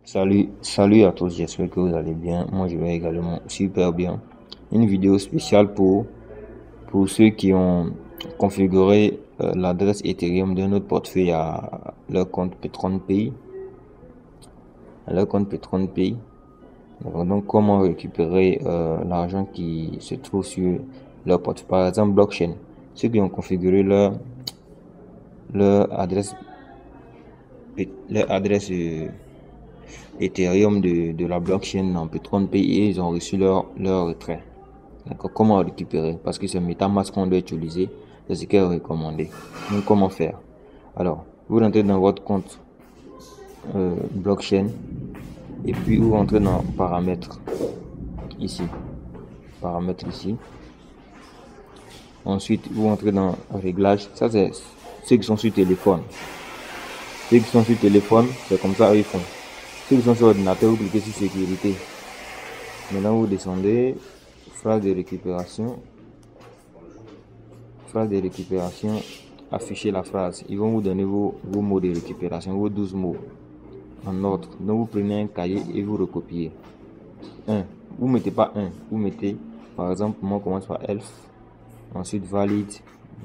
Salut à tous, j'espère que vous allez bien. Moi, je vais également super bien. Une vidéo spéciale pour ceux qui ont configuré l'adresse Ethereum de notre portefeuille à leur compte PatronPay. À leur compte PatronPay. Donc, comment récupérer l'argent qui se trouve sur leur portefeuille. Par exemple, blockchain. Ceux qui ont configuré leur adresse, leur adresse Ethereum de la blockchain en P30P et ils ont reçu leur retrait. D'accord. Comment récupérer? Parce que c'est MetaMask qu'on doit utiliser. C'est ce qui est recommandé. Donc, comment faire? Alors, vous rentrez dans votre compte blockchain et puis vous rentrez dans paramètres ici. Paramètres ici. Ensuite, vous rentrez dans réglages. Ça, c'est ceux qui sont sur téléphone. Ceux qui sont sur téléphone, c'est comme ça ils font. Ceux qui sont sur ordinateur, vous cliquez sur sécurité. Maintenant, vous descendez, phrase de récupération, affichez la phrase. Ils vont vous donner vos mots de récupération, vos 12 mots en ordre. Donc, vous prenez un cahier et vous recopiez. 1. Vous mettez pas 1, vous mettez, par exemple, moi, on commence par elf, ensuite valide,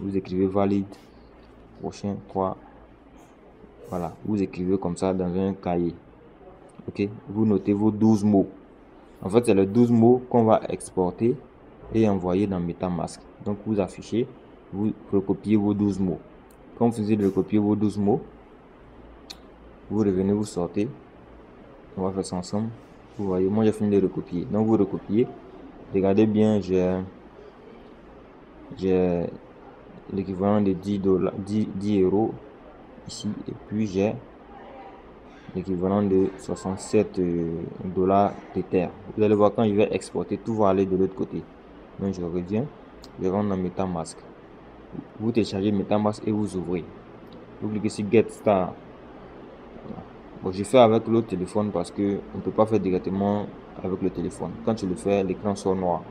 vous écrivez valide, prochain 3. Voilà, vous écrivez comme ça dans un cahier. Ok, vous notez vos 12 mots. En fait, c'est les 12 mots qu'on va exporter et envoyer dans MetaMask. Donc, vous affichez, vous recopiez vos 12 mots. Quand vous finissez de recopier vos 12 mots, vous revenez, vous sortez. On va faire ça ensemble. Vous voyez, moi j'ai fini de recopier. Donc, vous recopiez. Regardez bien, j'ai l'équivalent de 10 euros ici. Et puis, j'ai l'équivalent de 67 dollars d'Ether. Vous allez voir, quand je vais exporter, tout va aller de l'autre côté. Donc, je reviens. Je rentre dans MetaMask. Vous téléchargez MetaMask et vous ouvrez. Vous cliquez sur Get Star. Bon, je fais avec l'autre téléphone parce que on ne peut pas faire directement avec le téléphone. Quand tu le fais, l'écran sort noir.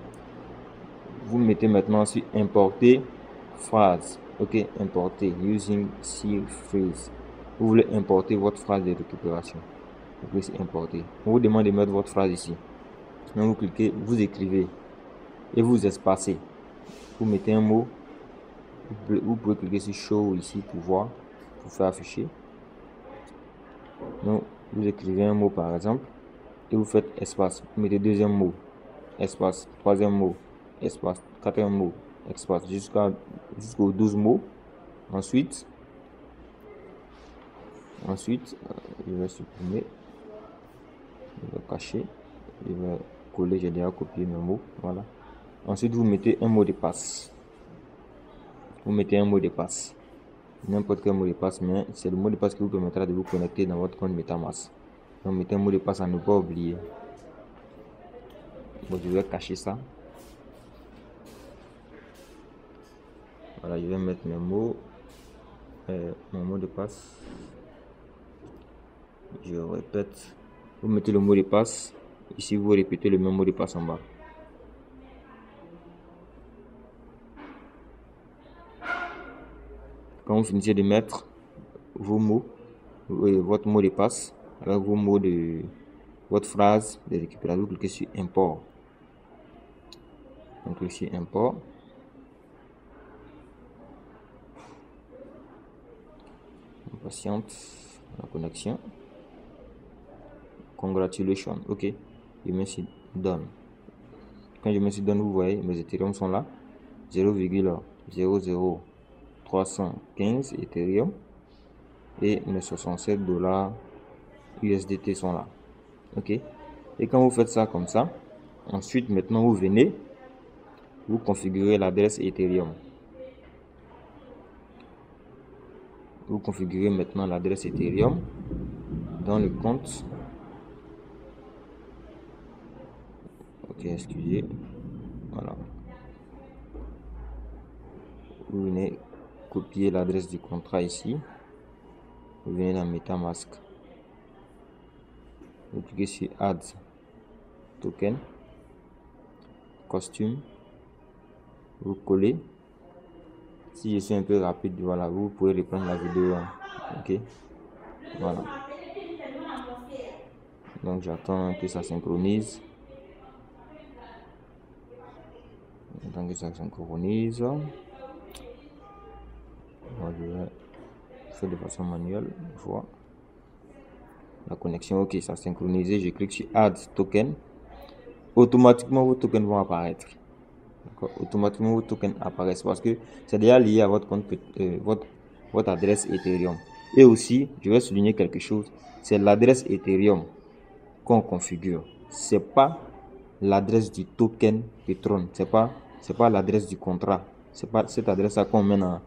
Vous mettez maintenant sur importer phrase. Ok, importer using phrase. Vous voulez importer votre phrase de récupération. Vous cliquez sur importer. On vous demande de mettre votre phrase ici. Donc vous cliquez, vous écrivez et vous espacez. Vous mettez un mot. Vous pouvez cliquer sur show ici pour voir, pour faire afficher. Donc, vous écrivez un mot par exemple et vous faites espace. Vous mettez deuxième mot, espace, troisième mot, espace, quatrième mot, espace, jusqu'aux 12 mots. Ensuite, je vais supprimer, je vais cacher, je vais coller, j'ai déjà copié mes mots. Voilà. Ensuite, vous mettez un mot de passe. Vous mettez un mot de passe. N'importe quel mot de passe, mais c'est le mot de passe qui vous permettra de vous connecter dans votre compte MetaMask. Donc mettez un mot de passe à ne pas oublier. Bon, je vais cacher ça. Voilà, je vais mettre mes mots, mon mot de passe. Je répète. Vous mettez le mot de passe. Ici, vous répétez le même mot de passe en bas. Quand vous finissez de mettre vos mots, votre mot de passe, avec vos mots de votre phrase de récupération, vous cliquez sur import. Donc ici import. On patiente la connexion. Congratulations. Ok. Je me suis done. Quand je me suis done, vous voyez, mes Ethereum sont là. 0,00315 Ethereum et mes 67 dollars USDT sont là. Ok. Et quand vous faites ça comme ça, ensuite maintenant vous venez, vous configurez l'adresse Ethereum. Vous configurez maintenant l'adresse Ethereum dans le compte. Ok, excusez. Voilà. Vous venez copier l'adresse du contrat ici. Vous venez dans MetaMask. Vous cliquez sur Add Token, Costume. Vous collez. Si je suis un peu rapide, voilà, vous pouvez reprendre la vidéo. Ok, voilà. Donc j'attends que ça synchronise. J'attends que ça synchronise. Moi, je vais faire de façon manuelle. Je vois la connexion. Ok, ça a synchronisé. Je clique sur Add Token. Automatiquement, vos tokens vont apparaître. Automatiquement, vos tokens apparaissent parce que c'est déjà lié à votre compte, votre adresse Ethereum. Et aussi, je vais souligner quelque chose. C'est l'adresse Ethereum qu'on configure. C'est pas l'adresse du token Petron. C'est pas l'adresse du contrat. C'est pas cette adresse-là qu'on met dans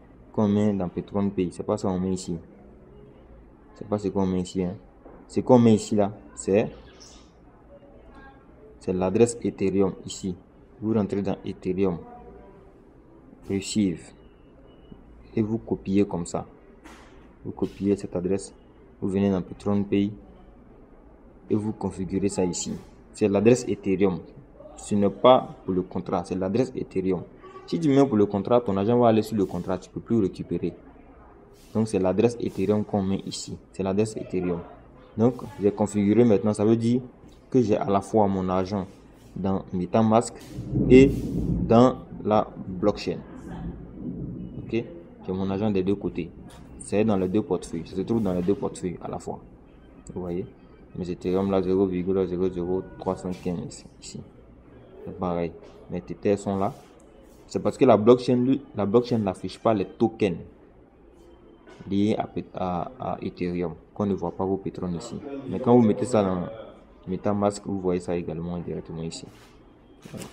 Petron Pay. C'est pas ça qu'on met ici. C'est pas ce qu'on met ici. Hein. Ce qu'on met ici là, c'est l'adresse Ethereum ici. Vous rentrez dans Ethereum, Receive, et vous copiez comme ça. Vous copiez cette adresse, vous venez dans Petron Pay et vous configurez ça ici. C'est l'adresse Ethereum. Ce n'est pas pour le contrat, c'est l'adresse Ethereum. Si tu mets pour le contrat, ton agent va aller sur le contrat, tu ne peux plus le récupérer. Donc c'est l'adresse Ethereum qu'on met ici. C'est l'adresse Ethereum. Donc j'ai configuré maintenant, ça veut dire que j'ai à la fois mon argent dans MetaMask et dans la blockchain. Ok, j'ai mon argent des deux côtés. C'est dans les deux portefeuilles. Ça se trouve dans les deux portefeuilles à la fois. Vous voyez, mes Ethereum là 0,00315 ici. C'est pareil. Mes Tether sont là. C'est parce que la blockchain n'affiche pas les tokens liés à Ethereum qu'on ne voit pas vos pétroles ici. Mais quand vous mettez ça dans MetaMask, vous voyez ça également directement ici. Voilà.